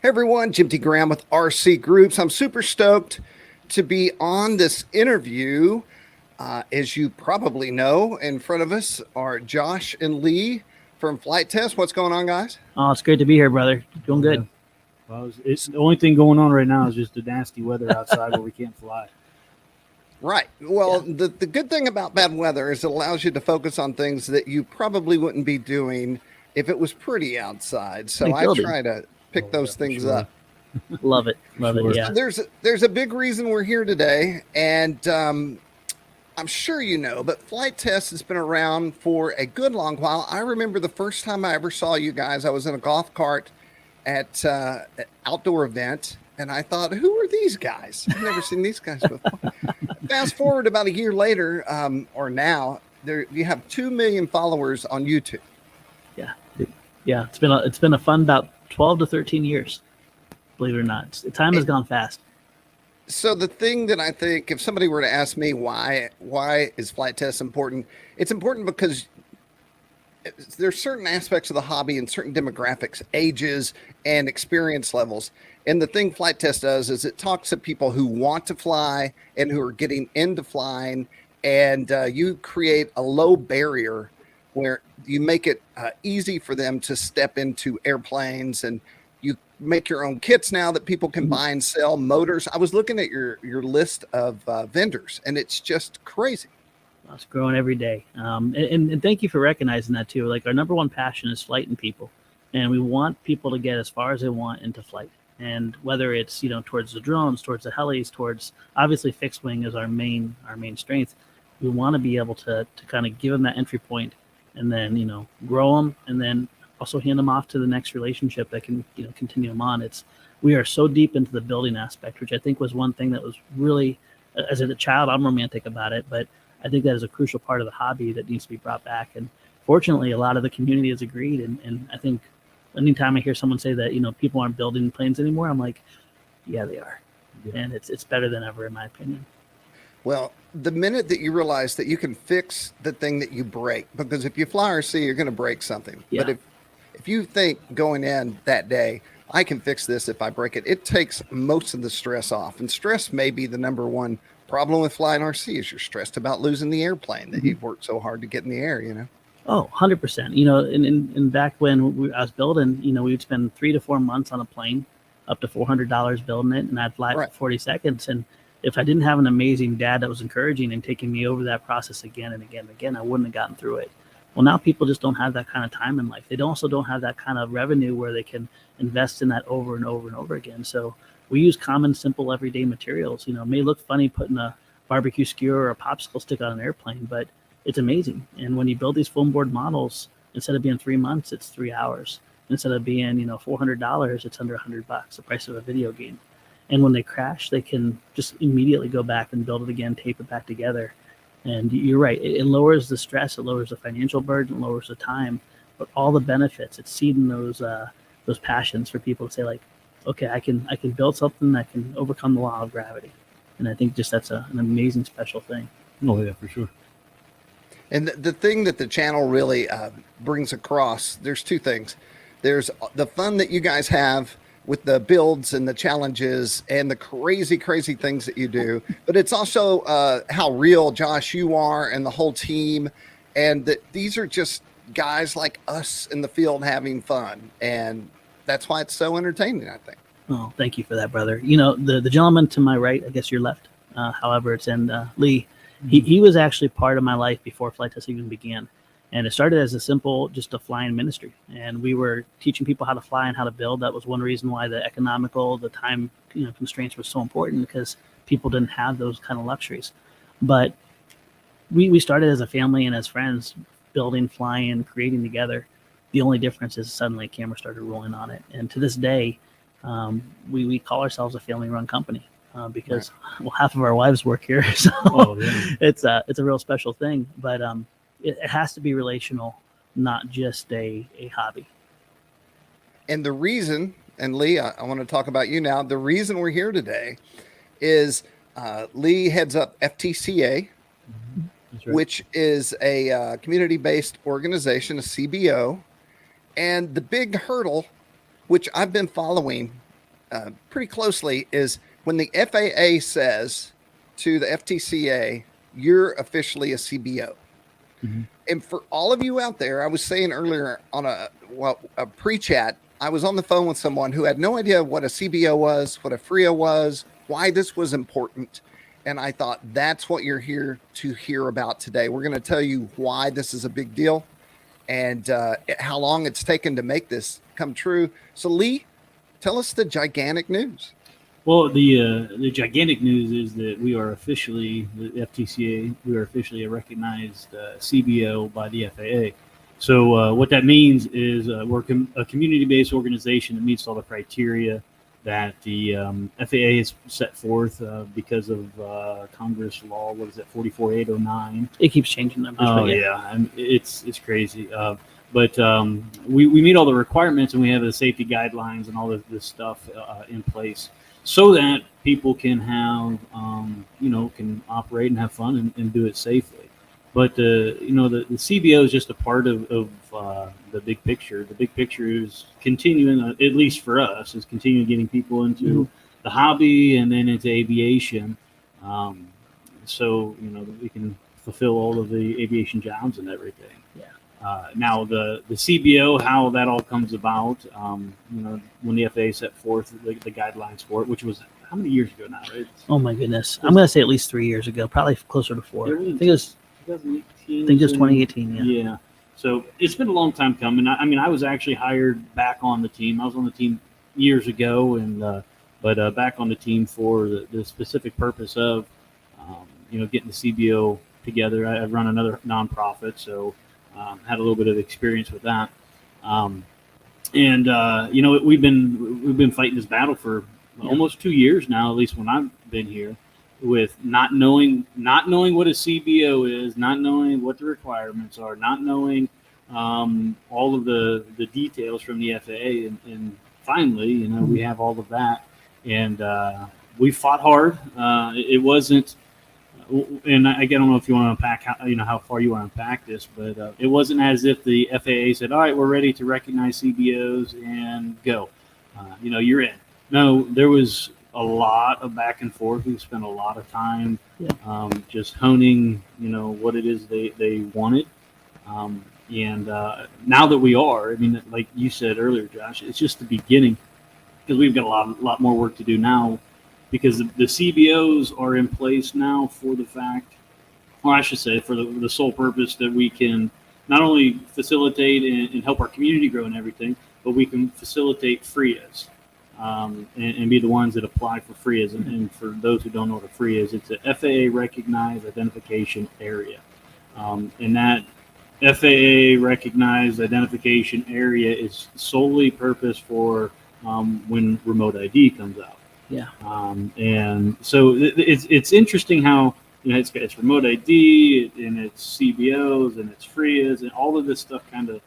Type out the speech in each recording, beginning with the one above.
Hey everyone, Jim T. Graham with RC Groups. I'm super stoked to be on this interview. As you probably know, in front of us are Josh and Lee from Flite Test. What's going on, guys? Oh, it's great to be here, brother. Doing good. Well, it's the only thing going on right now is just the nasty weather outside where we can't fly. Right. Well, the good thing about bad weather is it allows you to focus on things that you probably wouldn't be doing if it was pretty outside. So Like I building. try to pick those things sure. up. Love it. Love Sure. it. Yeah. There's a big reason we're here today, and I'm sure you know, but Flite Test has been around for a good long while. I remember the first time I ever saw you guys. I was in a golf cart at an outdoor event, and I thought, who are these guys? I've never seen these guys before. Fast forward about a year later, or now, you have 2 million followers on YouTube. Yeah. Yeah. It's been a fun about 12 to 13 years. Believe it or not, time has gone fast. So the thing that I think, if somebody were to ask me why is Flite Test important, it's important because there's certain aspects of the hobby and certain demographics, ages, and experience levels. And the thing Flite Test does is it talks to people who want to fly and who are getting into flying, and you create a low barrier where you make it easy for them to step into airplanes, and you make your own kits now that people can buy and sell, motors. I was looking at your list of vendors, and it's just crazy. It's growing every day. And thank you for recognizing that too. Like, our number one passion is flighting people, and we want people to get as far as they want into flight. And whether it's, towards the drones, towards the helis, towards obviously fixed wing is our main strength. We want to be able to kind of give them that entry point, and then, grow them, and then also hand them off to the next relationship that can, continue them on. We are so deep into the building aspect, which I think was one thing that was really, as a child, I'm romantic about it, but I think that is a crucial part of the hobby that needs to be brought back. And fortunately, a lot of the community has agreed. And I think anytime I hear someone say that, people aren't building planes anymore, I'm like, yeah, they are. Yeah. And it's better than ever, in my opinion. Well, the minute that you realize that you can fix the thing that you break, because if you fly RC, you're going to break something. Yeah. But if you think going in that day, I can fix this if I break it, it takes most of the stress off. And stress may be the number one problem with flying RC is you're stressed about losing the airplane that you've worked so hard to get in the air, Oh, 100%. And back when I was building, we would spend 3 to 4 months on a plane, up to $400 building it, and I'd fly for 40 seconds. And if I didn't have an amazing dad that was encouraging and taking me over that process again and again and again, I wouldn't have gotten through it. Well, now people just don't have that kind of time in life. They also don't have that kind of revenue where they can invest in that over and over and over again. So we use common, simple, everyday materials. It may look funny putting a barbecue skewer or a popsicle stick on an airplane, but it's amazing. And when you build these foam board models, instead of being 3 months, it's 3 hours. Instead of being, $400, it's under $100, the price of a video game. And when they crash, they can just immediately go back and build it again, tape it back together. And you're right, it lowers the stress, it lowers the financial burden, it lowers the time, but all the benefits, it's seeding those passions for people to say, like, okay, I can build something that can overcome the law of gravity. And I think just that's an amazing, special thing. Oh, yeah, for sure. And the thing that the channel really brings across, there's two things. There's the fun that you guys have with the builds and the challenges and the crazy, crazy things that you do. But it's also how real, Josh, you are and the whole team. And that these are just guys like us in the field having fun. And that's why it's so entertaining, I think. Oh, thank you for that, brother. The gentleman to my right, I guess your left, however it's in, Lee, he was actually part of my life before Flite Test even began. And it started as just a flying ministry. And we were teaching people how to fly and how to build. That was one reason why the time, constraints were so important, because people didn't have those kind of luxuries. But we started as a family and as friends, building, flying, creating together. The only difference is suddenly a camera started rolling on it. And to this day, we call ourselves a family-run company because half of our wives work here. So it's a real special thing. But it has to be relational, not just a hobby. And the reason, and Lee, I want to talk about you now. The reason we're here today is Lee heads up FTCA, right, which is a community-based organization, a CBO. And the big hurdle, which I've been following pretty closely is when the FAA says to the FTCA, you're officially a CBO. Mm-hmm. And for all of you out there, I was saying earlier on a pre-chat, I was on the phone with someone who had no idea what a CBO was, what a FRIA was, why this was important. And I thought that's what you're here to hear about today. We're going to tell you why this is a big deal and how long it's taken to make this come true. So Lee, tell us the gigantic news. Well, the gigantic news is that we are officially, the FTCA, we are officially a recognized CBO by the FAA. So what that means is we're a community-based organization that meets all the criteria that the FAA has set forth because of Congress law. What is it, 44809? It keeps changing numbers. Oh yeah, it's crazy. But we meet all the requirements, and we have the safety guidelines and all this stuff in place, so that people can have, can operate and have fun and do it safely. But the CBO is just a part of the big picture. The big picture is continuing, at least for us, is continuing getting people into the hobby and then into aviation, so we can fulfill all of the aviation jobs and everything. Yeah. Now the CBO, how that all comes about, when the FAA set forth the guidelines for it, which was how many years ago now, right? Oh my goodness, I'm going to say at least 3 years ago, probably closer to 4. I think it was 2018. I think it was 2018. Yeah. Yeah. So it's been a long time coming. I was actually hired back on the team. I was on the team years ago, but back on the team for the specific purpose of, getting the CBO together. I run another nonprofit, so had a little bit of experience with that. We've been fighting this battle for almost 2 years now, at least when I've been here, with not knowing what a CBO is, not knowing what the requirements are, not knowing all of the details from the FAA, and finally, we have all of that, and we fought hard. It wasn't, and I don't know if you want to unpack how far you want to unpack this, but it wasn't as if the FAA said, "All right, we're ready to recognize CBOs and go." You're in. No, there was a lot of back and forth. We spent a lot of time just honing, what it is they wanted. And now that we are, like you said earlier, Josh, it's just the beginning, because we've got a lot more work to do now, because the CBOs are in place now for the fact, or I should say, for the sole purpose that we can not only facilitate and help our community grow and everything, but we can facilitate FRIAs. And be the ones that apply for FRIAs. And for those who don't know what a FRIA is, it's a FAA recognized identification area. And that FAA recognized identification area is solely purposed for when remote ID comes out. Yeah. And so it's interesting how it's remote ID and it's CBOs and it's FRIAs and all of this stuff kind of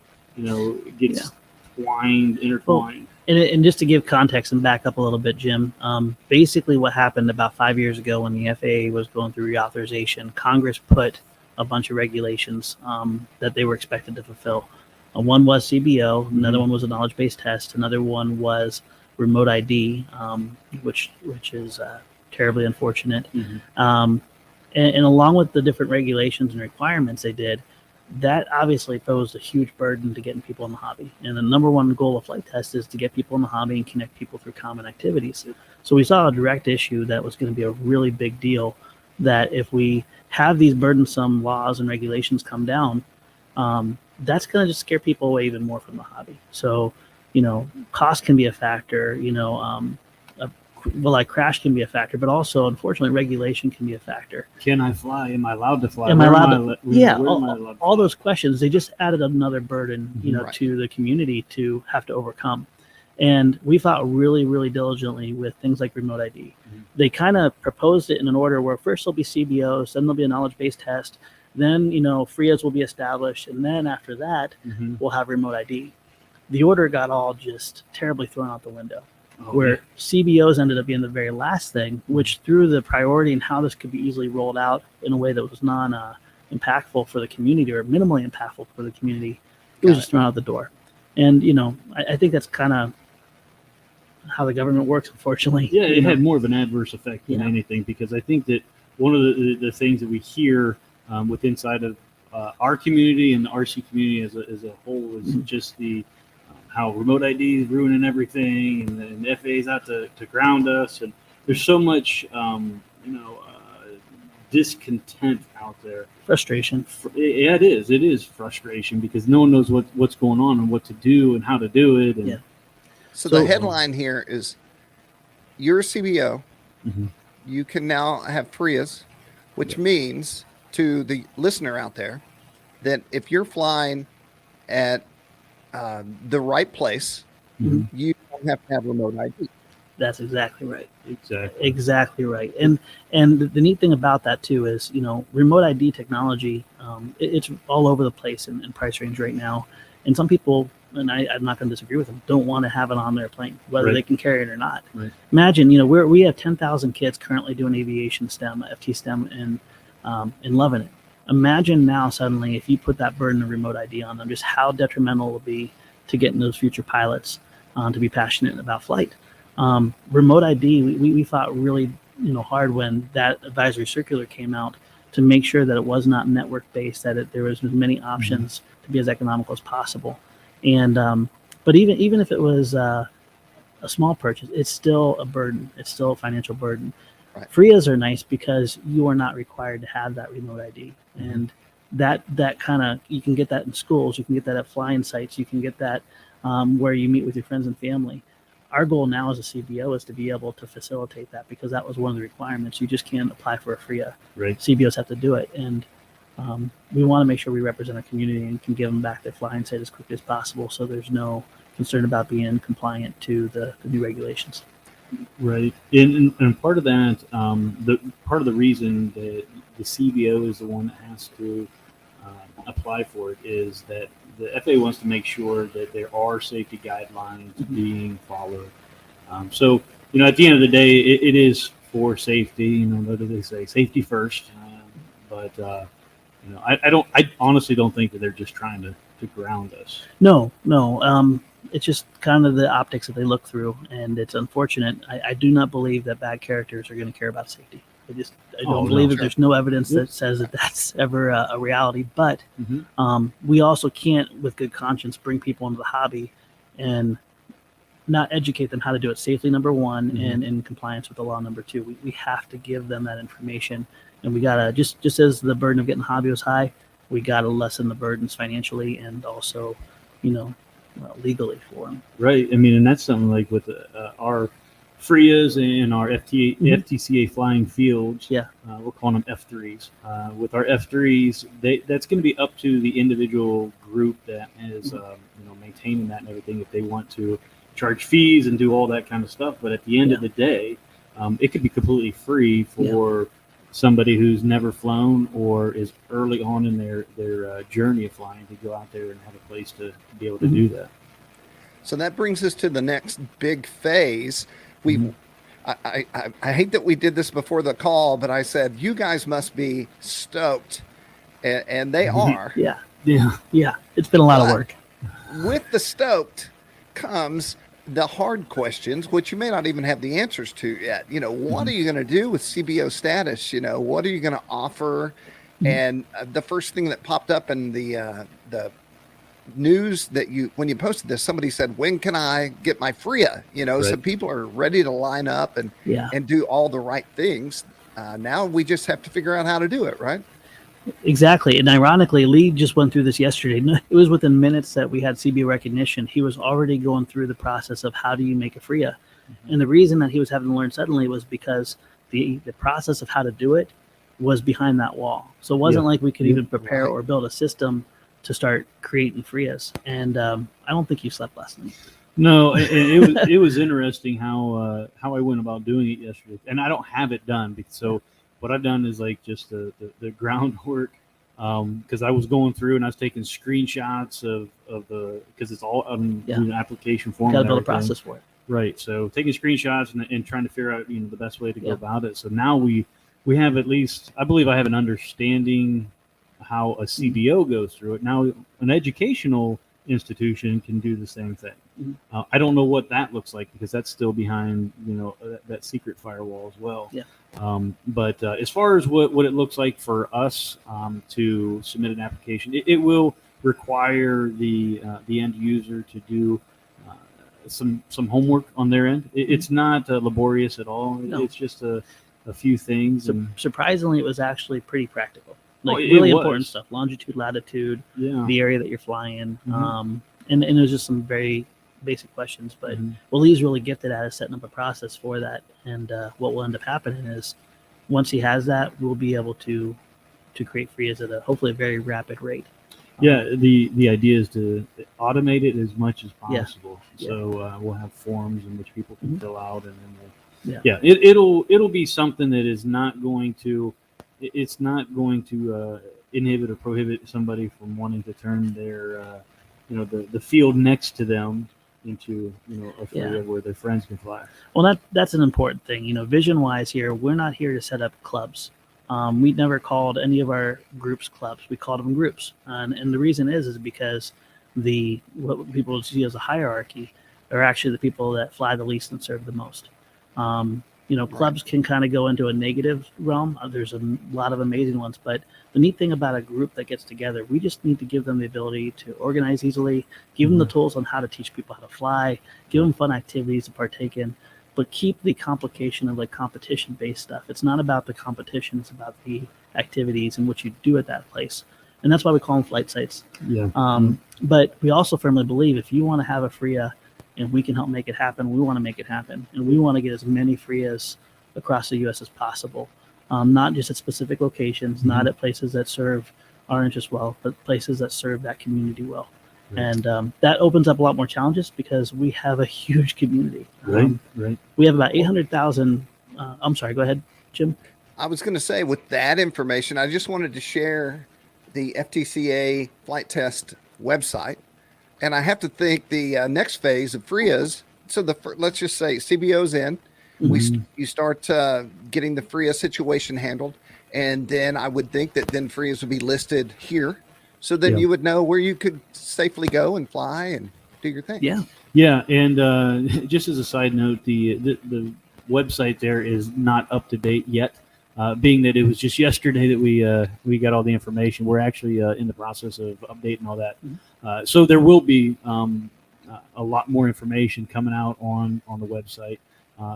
gets intertwined. Well, and just to give context and back up a little bit, Jim, basically what happened about 5 years ago when the FAA was going through reauthorization, Congress put a bunch of regulations that they were expected to fulfill. One was CBO, another one was a knowledge-based test, another one was remote ID, which is terribly unfortunate. And along with the different regulations and requirements they did, that obviously posed a huge burden to getting people in the hobby. And the number one goal of Flite Test is to get people in the hobby and connect people through common activities. So we saw a direct issue that was going to be a really big deal, that if we have these burdensome laws and regulations come down, that's going to just scare people away even more from the hobby. So, cost can be a factor, crash can be a factor, but also, unfortunately, regulation can be a factor. Can I fly? Am I allowed to fly? Am I allowed to? All those questions, they just added another burden, to the community to have to overcome. And we fought really, really diligently with things like remote ID. They kind of proposed it in an order where first there'll be CBOs, then there'll be a knowledge-based test, then, FRIAs will be established, and then after that, we'll have remote ID. The order got all just terribly thrown out the window. Where CBOs ended up being the very last thing, which through the priority and how this could be easily rolled out in a way that was non-impactful for the community or minimally impactful for the community, it was just thrown out the door. And, I think that's kind of how the government works, unfortunately. Yeah, it had more of an adverse effect than Yeah. anything, because I think that one of the things that we hear with inside of our community and the RC community as a whole is just the how remote ID is ruining everything, and the FAA is out to ground us, and there's so much discontent out there. Frustration. Yeah, it is frustration, because no one knows what's going on and what to do and how to do it. And, Yeah. So the headline here is, you're a CBO. Mhm. You can now have FRIAs, which means to the listener out there that if you're flying at the right place, you don't have to have remote ID. That's exactly right. Exactly right. And the neat thing about that too is, remote ID technology, it's all over the place in price range right now. And some people, and I'm not going to disagree with them, don't want to have it on their plane, whether they can carry it or not. Right. Imagine, we have 10,000 kids currently doing aviation STEM, FT STEM, and loving it. Imagine now suddenly if you put that burden of remote ID on them, just how detrimental it will be to getting those future pilots to be passionate about flight. Remote ID, we fought really hard when that advisory circular came out to make sure that it was not network based, that there was as many options to be as economical as possible. And but even if it was a small purchase, it's still a burden. It's still a financial burden. Right. FRIAs are nice because you are not required to have that remote ID, and that kind of, you can get that in schools, you can get that at flying sites, you can get that where you meet with your friends and family. Our goal now as a CBO is to be able to facilitate that, because that was one of the requirements. You just can't apply for a FRIA. Right. CBOs have to do it, and we want to make sure we represent our community and can give them back their flying site as quickly as possible, so there's no concern about being compliant to the new regulations. Right, and part of that, part of the reason that the CBO is the one that has to apply for it is that the FAA wants to make sure that there are safety guidelines being followed. So, at the end of the day, it is for safety. What do they say? Safety first. But I honestly don't think that they're just trying to ground us. No. It's just kind of the optics that they look through, and it's unfortunate. I do not believe that bad characters are going to care about safety. I don't believe that. There's no evidence that says that that's ever a reality. But we also can't, with good conscience, bring people into the hobby and not educate them how to do it safely, number one, and in compliance with the law, number two. We have to give them that information, and we gotta just as the burden of getting the hobby was high, we gotta lessen the burdens financially and also, legally for them. Right. I mean, and that's something like with our FRIAs and our FTCA flying fields. Yeah. We're calling them F3s. With our F3s, that's going to be up to the individual group that is, maintaining that and everything, if they want to charge fees and do all that kind of stuff. But at the end of the day, it could be completely free for somebody who's never flown or is early on in their journey of flying to go out there and have a place to be able to do that. So that brings us to the next big phase. I hate that we did this before the call, but I said, you guys must be stoked. And they are. Yeah. It's been a lot of work. With the stoked comes the hard questions, which you may not even have the answers to yet. What are you going to do with CBO status? What are you going to offer? And the first thing that popped up in the news that when you posted this, somebody said, when can I get my FRIA? So people are ready to line up and do all the right things. Now we just have to figure out how to do it, right? Exactly. And ironically, Lee just went through this yesterday. It was within minutes that we had CBO recognition. He was already going through the process of how do you make a FRIA. And the reason that he was having to learn suddenly was because the process of how to do it was behind that wall. So it wasn't like we could even prepare or build a system to start creating FRIAs. And I don't think you slept last night. No, it was interesting how I went about doing it yesterday. And I don't have it done. So what I've done is like just the groundwork, because I was going through and I was taking screenshots of the, because it's all on an application form. Got to build a process for it. Right. So taking screenshots and trying to figure out the best way to go about it. So now we have at least, I believe I have an understanding how a CBO goes through it. Now an educational institution can do the same thing. Mm-hmm. I don't know what that looks like because that's still behind, that secret firewall as well. Yeah. But as far as what it looks like for us to submit an application, it will require the end user to do some homework on their end. It's not laborious at all. No. It's just a few things. Surprisingly, it was actually pretty practical. Like it really was. important stuff: longitude, latitude, Yeah. the area that you're flying in. Mhm. And it was just some very basic questions. But Lee's really gifted at setting up a process for that. And what will end up happening is once he has that, we'll be able to create FRIAs at hopefully a very rapid rate. Yeah, the idea is to automate it as much as possible. Yeah. So we'll have forms in which people can fill out, and then it'll be something that is not going to inhibit or prohibit somebody from wanting to turn their the field next to them into a FRIA where their friends can fly. Well, that's an important thing. Vision wise here, we're not here to set up clubs. We never called any of our groups clubs. We called them groups. And the reason is because what people see as a hierarchy are actually the people that fly the least and serve the most. Clubs can kind of go into a negative realm. There's a lot of amazing ones, but the neat thing about a group that gets together, we just need to give them the ability to organize easily, give them the tools on how to teach people how to fly, give them fun activities to partake in, but keep the complication of like competition-based stuff. It's not about the competition; it's about the activities and what you do at that place, and that's why we call them flight sites. Yeah. But we also firmly believe if you want to have a FRIA, and we can help make it happen, we want to make it happen, and we want to get as many FRIAs across the U.S. as possible, not just at specific locations, not at places that serve our interests well, but places that serve that community well. And that opens up a lot more challenges because we have a huge community. Right. We have about 800,000. I'm sorry, go ahead, Jim. I was going to say, with that information, I just wanted to share the FTCA Flite Test website. And I have to think the next phase of FRIAs. So let's just say CBO's in. You start getting the FRIA situation handled. And then I would think that then FRIAs would be listed here. So then you would know where you could safely go and fly and do your thing. Yeah. And just as a side note, the website there is not up to date yet. Being that it was just yesterday that we got all the information. We're actually in the process of updating all that. So there will be a lot more information coming out on the website.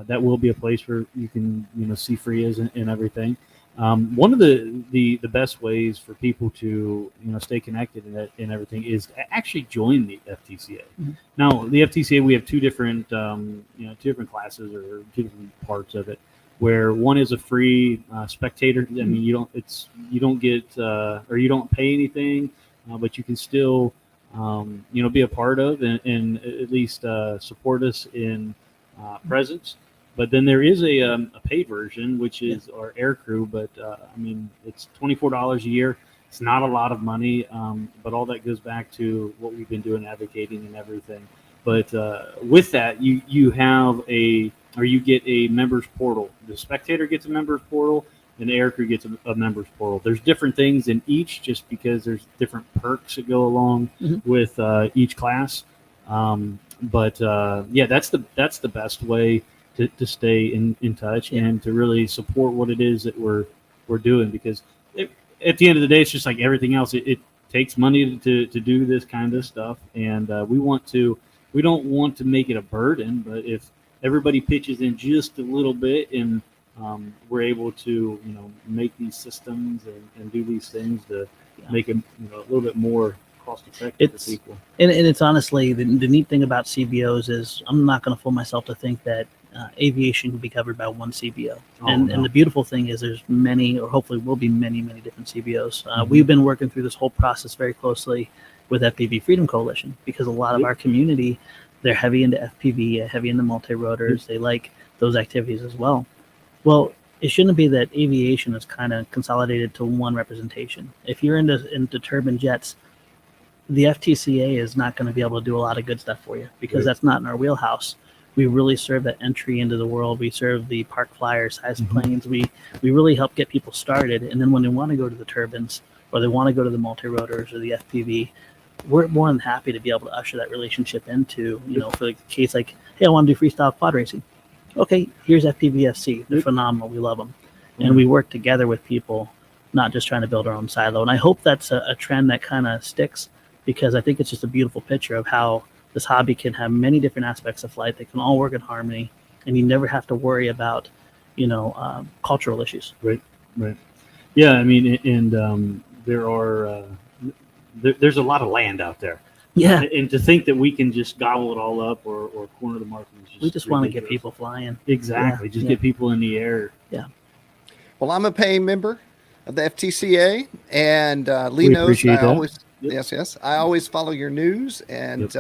That will be a place where you can see FRIAs and everything. One of the best ways for people to stay connected and everything is to actually join the FTCA. Now, the FTCA, we have two different classes or two different parts of it. Where one is a free spectator. I mean, you don't get or you don't pay anything, but you can still be a part of and at least support us in presence. But then there is a paid version, which is our air crew. But I mean, it's $24 a year. It's not a lot of money, but all that goes back to what we've been doing, advocating and everything. But with that, you get a members portal. The spectator gets a members portal, and the air crew gets a members portal. There's different things in each, just because there's different perks that go along with each class. But that's the best way to stay in touch and to really support what it is that we're doing. Because at the end of the day, it's just like everything else. It takes money to do this kind of stuff, and we don't want to make it a burden. But if everybody pitches in just a little bit, and we're able to make these systems and do these things to make them a little bit more cost effective for people. And it's honestly the neat thing about CBOs is I'm not going to fool myself to think that aviation can be covered by one CBO. And the beautiful thing is there's many, or hopefully will be many different CBOs. We've been working through this whole process very closely with FPV Freedom Coalition, because a lot of our community, they're heavy into FPV, heavy into multi-rotors. They like those activities as well. Well, it shouldn't be that aviation is kind of consolidated to one representation. If you're into turbine jets, the FTCA is not going to be able to do a lot of good stuff for you, because that's not in our wheelhouse. We really serve that entry into the world. We serve the park flyers, highest planes. We really help get people started. And then when they want to go to the turbines, or they want to go to the multi-rotors or the FPV, we're more than happy to be able to usher that relationship into, for the case like, hey, I want to do freestyle quad racing. Okay, here's FPVFC. They're phenomenal. We love them. And we work together with people, not just trying to build our own silo. And I hope that's a trend that kind of sticks, because I think it's just a beautiful picture of how this hobby can have many different aspects of flight. They can all work in harmony, and you never have to worry about, cultural issues. Right. Yeah, I mean, and there's a lot of land out there. Yeah. And to think that we can just gobble it all up or corner the market is just we just want to get people flying. Exactly. Just get people in the air. Yeah. Well, I'm a paying member of the FTCA, and Lee knows I always I always follow your news, and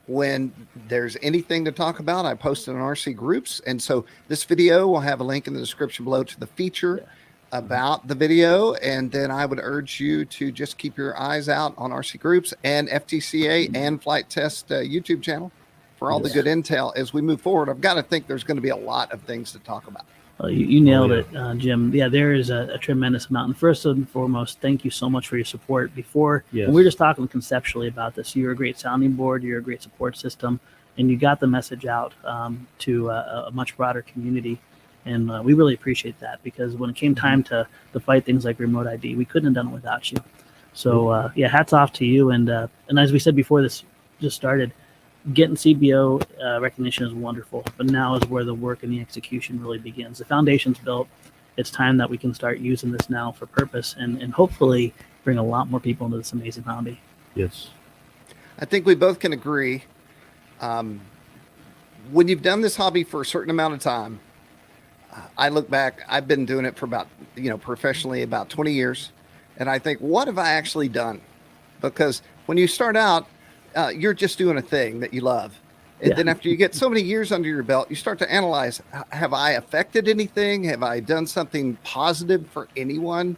when there's anything to talk about, I post it on RC groups. And so this video will have a link in the description below to the feature about the video, and then I would urge you to just keep your eyes out on RC groups and FTCA and Flite Test YouTube channel for all the good intel as we move forward. I've got to think there's going to be a lot of things to talk about. Well, you nailed it, Jim. Yeah, there is a tremendous amount. And first and foremost, thank you so much for your support. Before, we were just talking conceptually about this. You're a great sounding board. You're a great support system. And you got the message out to a much broader community. And we really appreciate that, because when it came time to fight things like remote ID, we couldn't have done it without you. So, hats off to you. And as we said before this just started, getting CBO recognition is wonderful, but now is where the work and the execution really begins. The foundation's built. It's time that we can start using this now for purpose and hopefully bring a lot more people into this amazing hobby. Yes. I think we both can agree. When you've done this hobby for a certain amount of time, I look back, I've been doing it for about, professionally about 20 years. And I think, what have I actually done? Because when you start out, you're just doing a thing that you love. And then after you get so many years under your belt, you start to analyze, have I affected anything? Have I done something positive for anyone?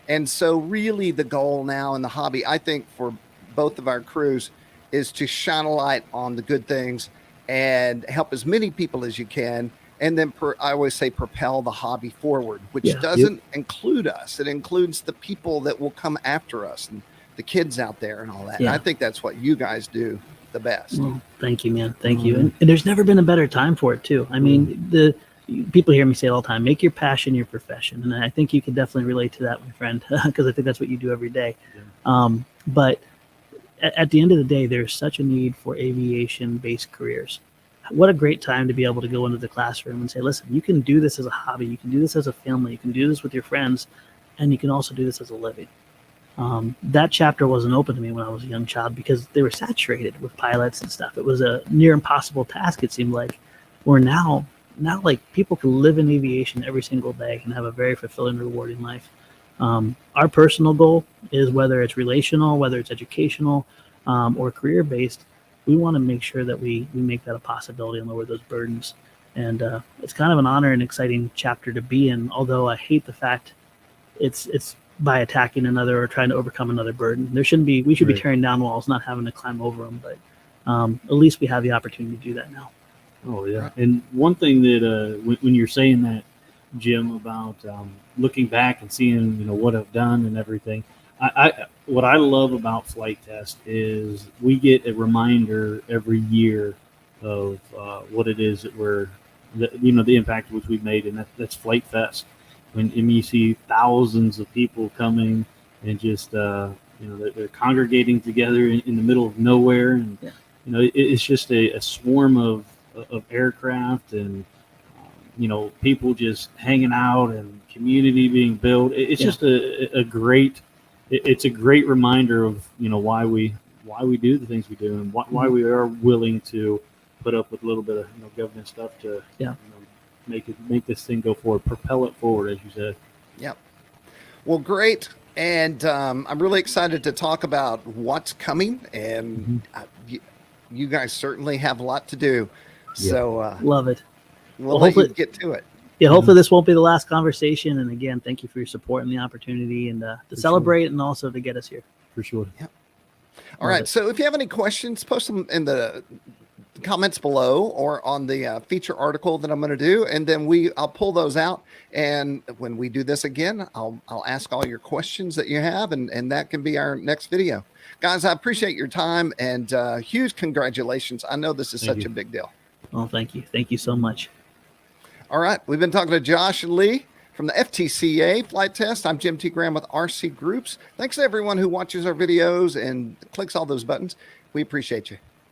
And so really the goal now in the hobby, I think for both of our crews, is to shine a light on the good things and help as many people as you can. And then I always say propel the hobby forward, which doesn't include us. It includes the people that will come after us and the kids out there and all that. And I think that's what you guys do the best. Well, thank you, man. Thank you. And there's never been a better time for it too. I mean, the people hear me say it all the time, make your passion your profession. And I think you can definitely relate to that, my friend, because I think that's what you do every day. But at the end of the day, there's such a need for aviation-based careers. What a great time to be able to go into the classroom and say, listen, you can do this as a hobby. You can do this as a family. You can do this with your friends. And you can also do this as a living. That chapter wasn't open to me when I was a young child because they were saturated with pilots and stuff. It was a near impossible task, it seemed like. Where now like people can live in aviation every single day and have a very fulfilling, rewarding life. Our personal goal is, whether it's relational, whether it's educational, or career-based, we want to make sure that we make that a possibility and lower those burdens. And it's kind of an honor and exciting chapter to be in, although I hate the fact it's by attacking another or trying to overcome another burden. We should be tearing down walls, not having to climb over them, but at least we have the opportunity to do that now. Oh, yeah. And one thing that when you're saying that, Jim, about looking back and seeing, what I've done and everything, what I love about Flite Test is we get a reminder every year of what it is that the impact which we've made, and that's Flite Fest. When you see thousands of people coming and just they're congregating together in the middle of nowhere, and it's just a swarm of aircraft and people just hanging out and community being built. It's just a great reminder of why we do the things we do and why we are willing to put up with a little bit of government stuff to make this thing go forward, propel it forward, as you said. Yep. Well, great. And I'm really excited to talk about what's coming. And you guys certainly have a lot to do. Yeah. So love it. We'll let you get to it. Yeah, hopefully this won't be the last conversation. And again, thank you for your support and the opportunity, and to celebrate and also to get us here. For sure. Yep. All right. So if you have any questions, post them in the comments below or on the feature article that I'm going to do, and then I'll pull those out. And when we do this again, I'll ask all your questions that you have, and that can be our next video. Guys, I appreciate your time, and huge congratulations. I know this is such a big deal. Oh, thank you. Thank you so much. All right. We've been talking to Josh and Lee from the FTCA Flite Test. I'm Jim T. Graham with RC Groups. Thanks to everyone who watches our videos and clicks all those buttons. We appreciate you.